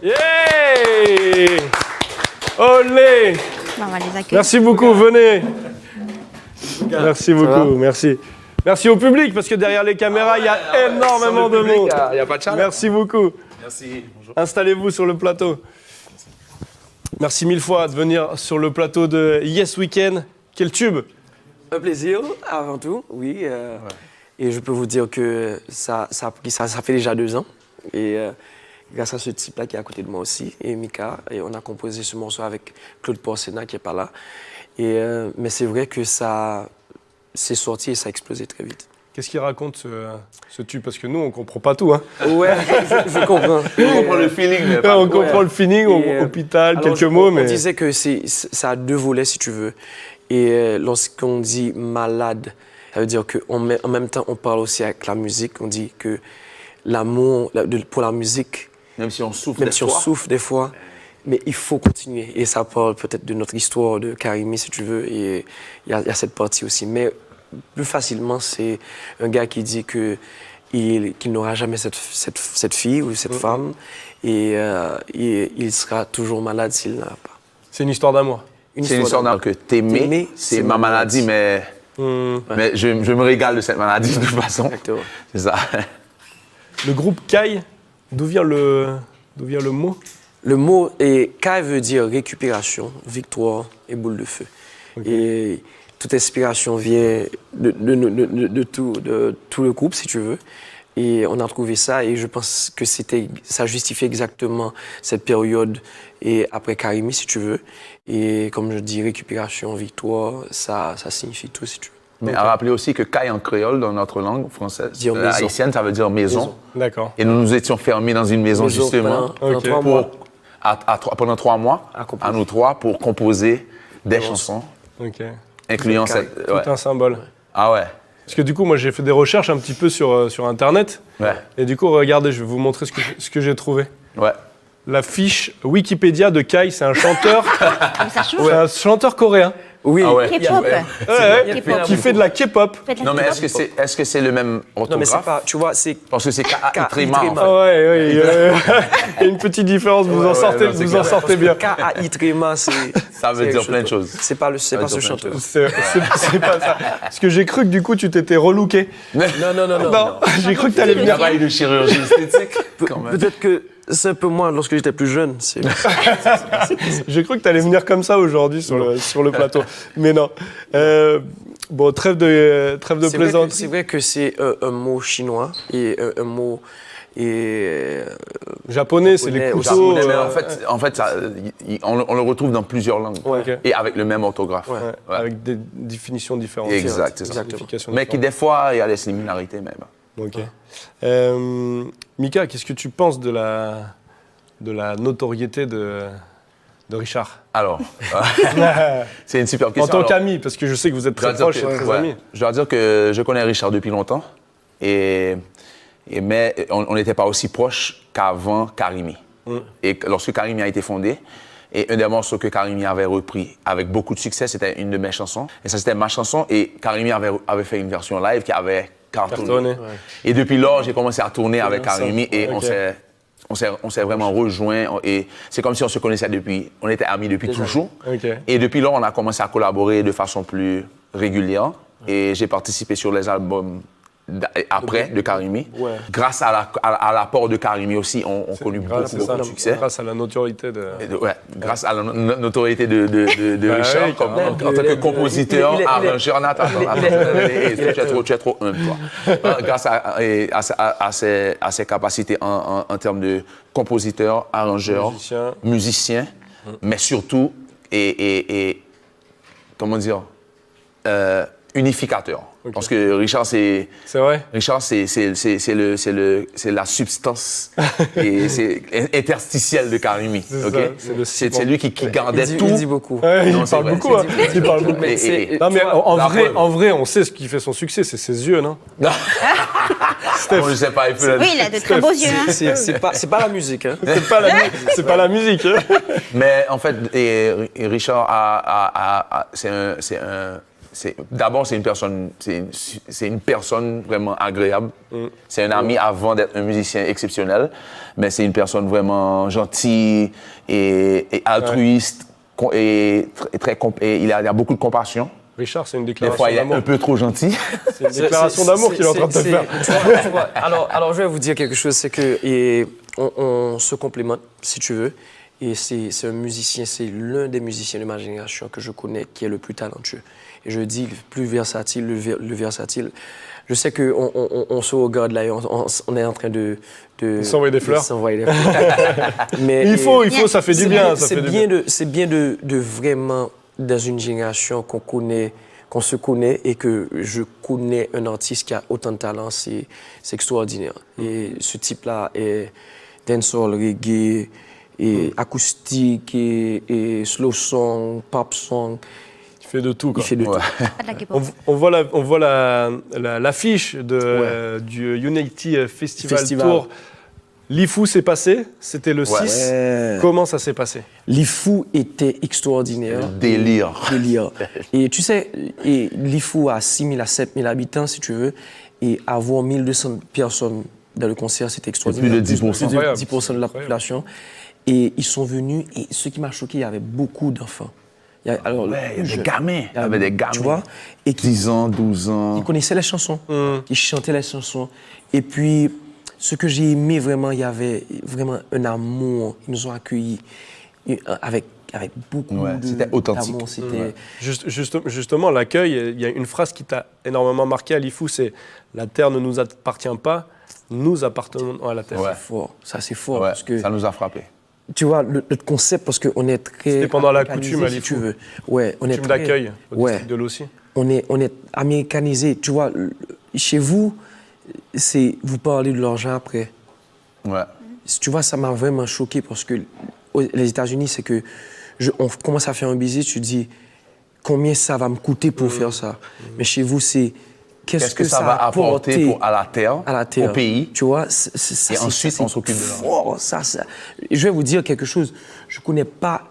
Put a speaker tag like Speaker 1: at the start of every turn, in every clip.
Speaker 1: Yeah! Olé!
Speaker 2: On va les accueillir.
Speaker 1: Merci beaucoup, venez. Merci beaucoup, merci. Merci au public, parce que derrière les caméras, il y a énormément de monde.
Speaker 3: Il n'y a pas de challenge.
Speaker 1: Merci beaucoup.
Speaker 3: Merci. Bonjour.
Speaker 1: Installez-vous sur le plateau. Merci mille fois de venir sur le plateau de Yes Weekend. Quel tube!
Speaker 4: Un plaisir, avant tout, oui. Et je peux vous dire que ça fait déjà 2 ans. Et grâce à ce type-là qui est à côté de moi aussi, et Mika, et on a composé ce morceau avec Claude Porcena qui n'est pas là. Mais c'est vrai que ça c'est sorti et ça a explosé très vite.
Speaker 1: Qu'est-ce qu'il raconte ce tube? Parce que nous, on comprend pas tout. Hein.
Speaker 4: Ouais, je comprends.
Speaker 3: On comprend le feeling. Mais
Speaker 1: On comprend le feeling, hôpital,
Speaker 4: alors,
Speaker 1: quelques mots, mais...
Speaker 4: On disait que ça a 2 volets, si tu veux. Et lorsqu'on dit malade, ça veut dire qu'en même temps, on parle aussi avec la musique. On dit que l'amour pour la musique,
Speaker 3: même si on souffre
Speaker 4: des fois, mais il faut continuer. Et ça parle peut-être de notre histoire de Karimi, si tu veux. Et il y a cette partie aussi. Mais plus facilement, c'est un gars qui dit qu'il n'aura jamais cette fille ou cette femme. Et il sera toujours malade s'il n'a pas.
Speaker 1: C'est une histoire d'amour.
Speaker 3: C'est une histoire d'amour que t'aimer, c'est ma maladie, mais je me régale de cette maladie de toute façon.
Speaker 4: Exactement.
Speaker 3: C'est ça.
Speaker 1: Le groupe Kai, d'où vient le mot?
Speaker 4: Le mot Kai veut dire récupération, victoire et boule de feu. Okay. Et toute inspiration vient de tout le groupe, si tu veux. Et on a trouvé ça et je pense que ça justifie exactement cette période et après Karimi, si tu veux. Et comme je dis, récupération, victoire, ça signifie tout, si tu veux.
Speaker 3: Mais à rappeler aussi que Kai en créole, dans notre langue française, haïtienne, ça veut dire maison.
Speaker 1: D'accord.
Speaker 3: Et nous étions fermés dans une maison justement pendant 3 mois, à nous 3, pour composer des chansons, incluant cette...
Speaker 1: Tout un symbole.
Speaker 3: Ah ouais.
Speaker 1: Parce que du coup, moi, j'ai fait des recherches un petit peu sur Internet.
Speaker 3: Ouais.
Speaker 1: Et du coup, regardez, je vais vous montrer ce que j'ai trouvé.
Speaker 3: Ouais.
Speaker 1: La fiche Wikipédia de Kai, c'est un chanteur.
Speaker 2: Ça change.
Speaker 1: C'est un chanteur coréen.
Speaker 4: Oui.
Speaker 3: Ah ouais.
Speaker 2: K-pop.
Speaker 1: Ouais, qui fait de la K-pop.
Speaker 3: Non, mais est-ce que c'est le même orthographe?
Speaker 4: Non, mais c'est pas, tu vois, c'est...
Speaker 3: Parce que c'est K-I-Trima.
Speaker 1: Ah ouais, il y a une petite différence, vous en sortez bien.
Speaker 4: K-A-I-Trima,
Speaker 3: ça veut dire plein de choses.
Speaker 4: C'est pas ce chanteur.
Speaker 1: C'est pas ça. Parce que j'ai cru que du coup, tu t'étais relooké.
Speaker 4: Non.
Speaker 1: J'ai cru que t'allais
Speaker 3: Il n'y
Speaker 1: venir.
Speaker 3: a pas eu de chirurgie esthétique.
Speaker 4: Peut-être que c'est un peu moins lorsque j'étais plus jeune.
Speaker 1: J'ai cru que t'allais venir comme ça aujourd'hui sur le plateau. Mais non. Bon, trêve de plaisanterie.
Speaker 4: C'est vrai que c'est un mot chinois et un mot...
Speaker 1: Japonais, c'est les couteaux.
Speaker 3: Mais en fait on le retrouve dans plusieurs langues.
Speaker 1: Ouais.
Speaker 3: Et avec le même orthographe.
Speaker 1: Ouais. Avec des définitions différentes.
Speaker 3: Exactement. Mais qui, des fois, il y a des similarités même.
Speaker 1: Ok. Mika, qu'est-ce que tu penses de la notoriété de Richard?
Speaker 3: Alors, c'est une super question.
Speaker 1: En tant qu'ami, parce que je sais que vous êtes très proches et très amis.
Speaker 3: Je dois dire que je connais Richard depuis longtemps, mais on n'était pas aussi proches qu'avant Karimi. Et lorsque Karimi a été fondé, et un des morceaux que Karimi avait repris avec beaucoup de succès, c'était une de mes chansons. Et ça, c'était ma chanson, et Karimi avait fait une version live qui avait cartonné. Ouais. Et depuis lors, j'ai commencé à tourner avec Karimi et on s'est vraiment rejoints. Et c'est comme si on se connaissait depuis, on était amis depuis toujours. Et depuis lors, on a commencé à collaborer de façon plus régulière. Et j'ai participé sur les albums après de Karimi. Ouais. Grâce à l'apport de Karimi aussi, on a connu beaucoup de succès.
Speaker 1: Grâce à la notoriété de...
Speaker 3: grâce à la notoriété de Richard en tant que compositeur, arrangeur. Tu es trop humble, toi. Grâce à ses capacités en termes de compositeur, arrangeur, musicien, mais surtout, comment dire, unificateur. Parce que Richard, c'est la substance et c'est interstitielle de Karimi. C'est lui qui gardait tout.
Speaker 4: Il dit beaucoup.
Speaker 1: Il parle beaucoup. Il parle beaucoup. Non, mais en vrai, on sait ce qui fait son succès, c'est ses yeux, non?
Speaker 3: Je ne sais pas.
Speaker 2: Oui, il a de très beaux yeux.
Speaker 4: C'est pas la musique.
Speaker 1: C'est pas la musique.
Speaker 3: Mais en fait, Richard, c'est un D'abord, c'est une personne vraiment agréable. C'est un ami avant d'être un musicien exceptionnel, mais c'est une personne vraiment gentille et altruiste et il a beaucoup de compassion.
Speaker 1: Richard, c'est une
Speaker 3: Des
Speaker 1: déclaration
Speaker 3: fois, il est
Speaker 1: d'amour.
Speaker 3: un peu trop gentil.
Speaker 1: C'est une déclaration d'amour qu'il est en train de te faire.
Speaker 4: Tu vois, alors, je vais vous dire quelque chose, c'est que on se complémente, si tu veux. Et c'est un musicien, c'est l'un des musiciens de ma génération que je connais qui est le plus talentueux. Et je dis le plus versatile, le versatile. Je sais qu'on se regarde là, et on est en train de
Speaker 1: s'envoyer des fleurs.
Speaker 4: Mais
Speaker 1: il faut, ça fait du bien.
Speaker 4: C'est bien de vraiment, dans une génération qu'on se connaît et que je connais un artiste qui a autant de talent, c'est extraordinaire. Et ce type-là est dancehall, reggae, et acoustique, et slow song, pop song.
Speaker 1: Il fait de tout, quoi.
Speaker 4: Il fait de tout.
Speaker 1: On voit l'affiche du Unity Festival Tour. L'IFU s'est passé, c'était le 6.
Speaker 4: Ouais.
Speaker 1: Comment ça s'est passé?
Speaker 4: L'IFU était extraordinaire.
Speaker 3: Délire.
Speaker 4: Et tu sais, l'IFU a 6 000 à 7 000 habitants, si tu veux, et avoir 1 200 personnes dans le concert, c'était extraordinaire.
Speaker 3: Plus de 10%.
Speaker 4: Plus de 10% de la population. Et ils sont venus, et ce qui m'a choqué, il y avait beaucoup d'enfants.
Speaker 3: Il y avait des gamins. Il y avait des gamins.
Speaker 4: Tu vois? Et
Speaker 3: 10 ans, 12 ans.
Speaker 4: Ils connaissaient les chansons, ils chantaient les chansons. Et puis, ce que j'ai aimé vraiment, il y avait vraiment un amour. Ils nous ont accueillis avec beaucoup
Speaker 3: c'était authentique.
Speaker 4: d'amour. C'était...
Speaker 1: Justement, l'accueil, il y a une phrase qui t'a énormément marqué à l'IFU, c'est « La terre ne nous appartient pas, nous appartenons à la terre ».
Speaker 4: C'est fort, ça c'est fort.
Speaker 3: Ouais,
Speaker 4: parce que,
Speaker 3: ça nous a frappé.
Speaker 4: tu vois, notre concept, parce qu'on est très...
Speaker 1: C'était pendant la coutume à l'IFU.
Speaker 4: Si tu veux. Ouais, on est
Speaker 1: Coutume
Speaker 4: très...
Speaker 1: d'accueil au district de l'Aussi.
Speaker 4: On est américanisé. Tu vois, chez vous, vous parlez de l'argent après.
Speaker 3: Ouais.
Speaker 4: Tu vois, ça m'a vraiment choqué parce que les États-Unis, c'est que on commence à faire un business, tu te dis combien ça va me coûter pour faire ça. Mais chez vous, c'est qu'est-ce que ça va apporter
Speaker 3: à la terre, au pays.
Speaker 4: Tu vois,
Speaker 3: et ensuite, on s'occupe de l'argent.
Speaker 4: Je vais vous dire quelque chose. Je ne connais pas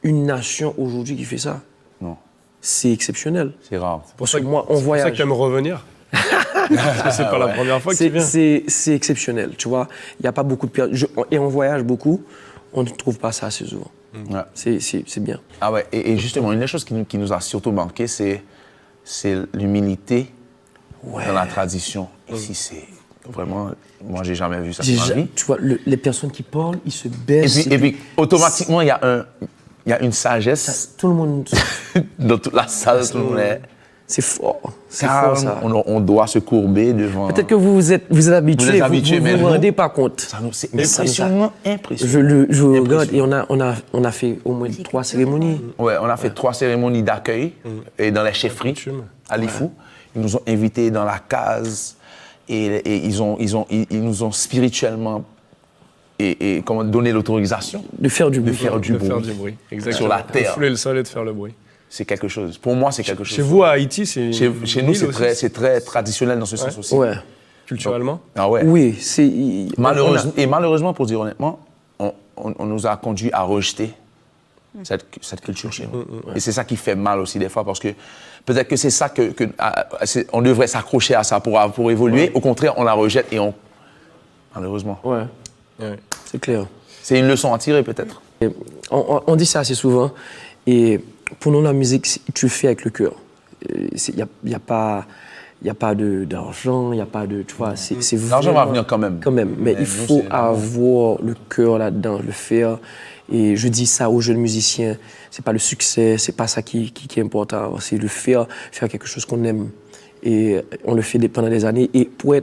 Speaker 4: une nation aujourd'hui qui fait ça.
Speaker 3: Non.
Speaker 4: C'est exceptionnel.
Speaker 3: C'est rare.
Speaker 1: Parce que moi, on voyage. C'est pour ça que tu aimes revenir. Parce que c'est pas la première fois que tu viens.
Speaker 4: C'est exceptionnel, tu vois. Il n'y a pas beaucoup de personnes. Et on voyage beaucoup, on ne trouve pas ça assez souvent. Ouais. C'est bien.
Speaker 3: Ah ouais, et justement, une des choses qui nous a surtout manqué, c'est l'humilité dans la tradition. Ici, c'est vraiment... Moi, j'ai jamais vu ça dans ma vie.
Speaker 4: Tu vois, les personnes qui parlent, ils se baissent.
Speaker 3: Et puis automatiquement, il y a une sagesse.
Speaker 4: Tout le monde...
Speaker 3: dans toute la salle, tout le monde est...
Speaker 4: C'est fort. C'est
Speaker 3: calme,
Speaker 4: fort, ça.
Speaker 3: on doit se courber devant...
Speaker 4: Peut-être que vous êtes habitués, vous ne vous rendez pas compte.
Speaker 3: C'est impressionnant, impressionnant.
Speaker 4: Je regarde et on a fait au moins 3 cérémonies.
Speaker 3: Ouais, on a fait 3 cérémonies d'accueil et dans les chefferies à l'IFU. Ils nous ont invités dans la case et ils nous ont spirituellement donné l'autorisation
Speaker 4: de faire du bruit.
Speaker 1: De faire du bruit. Exactement.
Speaker 3: Sur la terre.
Speaker 1: De fouler le sol et de faire le bruit.
Speaker 3: C'est quelque chose. Pour moi, c'est quelque chose.
Speaker 1: Chez vous, à Haïti, c'est...
Speaker 3: Chez nous, c'est très traditionnel dans ce sens aussi.
Speaker 4: Ouais.
Speaker 1: Culturellement?
Speaker 3: Ah ouais.
Speaker 4: Oui, c'est...
Speaker 3: Malheureusement, pour dire honnêtement, on nous a conduit à rejeter cette culture chez nous. Et c'est ça qui fait mal aussi des fois, parce que peut-être que c'est ça on devrait s'accrocher à ça pour évoluer. Au contraire, on la rejette et malheureusement.
Speaker 4: Ouais. C'est clair.
Speaker 3: C'est une leçon à tirer peut-être.
Speaker 4: On dit ça assez souvent. Et pour nous, la musique, tu le fais avec le cœur. Il n'y a pas d'argent, il n'y a pas de... Tu vois, c'est
Speaker 3: l'argent va venir quand même.
Speaker 4: Mais il faut avoir le cœur là-dedans, le faire. Et je dis ça aux jeunes musiciens, c'est pas le succès, c'est pas ça qui est important, c'est le faire quelque chose qu'on aime. Et on le fait pendant des années. Et pour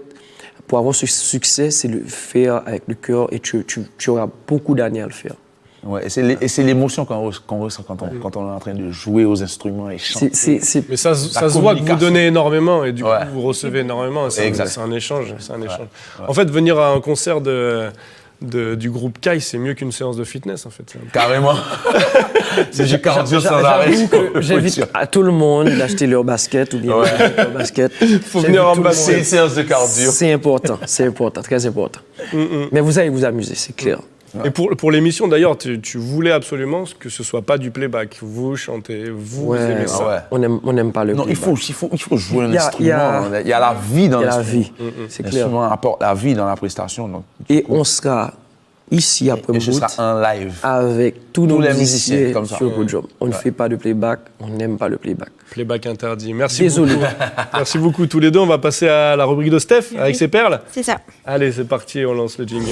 Speaker 4: avoir ce succès, c'est le faire avec le cœur et tu auras beaucoup d'années à le faire.
Speaker 3: Ouais, et c'est l'émotion qu'on ressent quand on est en train de jouer aux instruments et chanter.
Speaker 1: Mais ça se voit que vous donnez énormément et du coup vous recevez énormément. C'est un échage. Ouais. En fait, venir à un concert du groupe Kai, c'est mieux qu'une séance de fitness en fait.
Speaker 3: Carrément. C'est du cardio sans arrêt.
Speaker 4: J'invite à tout le monde d'acheter leur basket ou bien leur basket.
Speaker 1: Faut venir en basket.
Speaker 3: C'est une séance de cardio.
Speaker 4: C'est important, très important. Mais vous allez vous amuser, c'est clair.
Speaker 1: Et pour l'émission, d'ailleurs, tu voulais absolument que ce soit pas du playback. Vous chantez, vous aimez ça.
Speaker 4: On n'aime pas le playback.
Speaker 3: Il faut jouer un instrument. Il y a la vie dans l'instrument.
Speaker 4: Il y a la vie, c'est clair.
Speaker 3: L'instrument apporte la vie dans la prestation. Donc,
Speaker 4: et on sera ici après
Speaker 3: ce sera un live.
Speaker 4: Avec tous nos musiciens
Speaker 3: comme ça.
Speaker 4: sur le podium. On ne fait pas de playback, on n'aime pas le playback.
Speaker 1: Playback interdit. Merci
Speaker 4: Désolé.
Speaker 1: beaucoup. Merci beaucoup tous les deux. On va passer à la rubrique de Steph avec ses perles.
Speaker 2: C'est ça.
Speaker 1: Allez, c'est parti, on lance le jingle.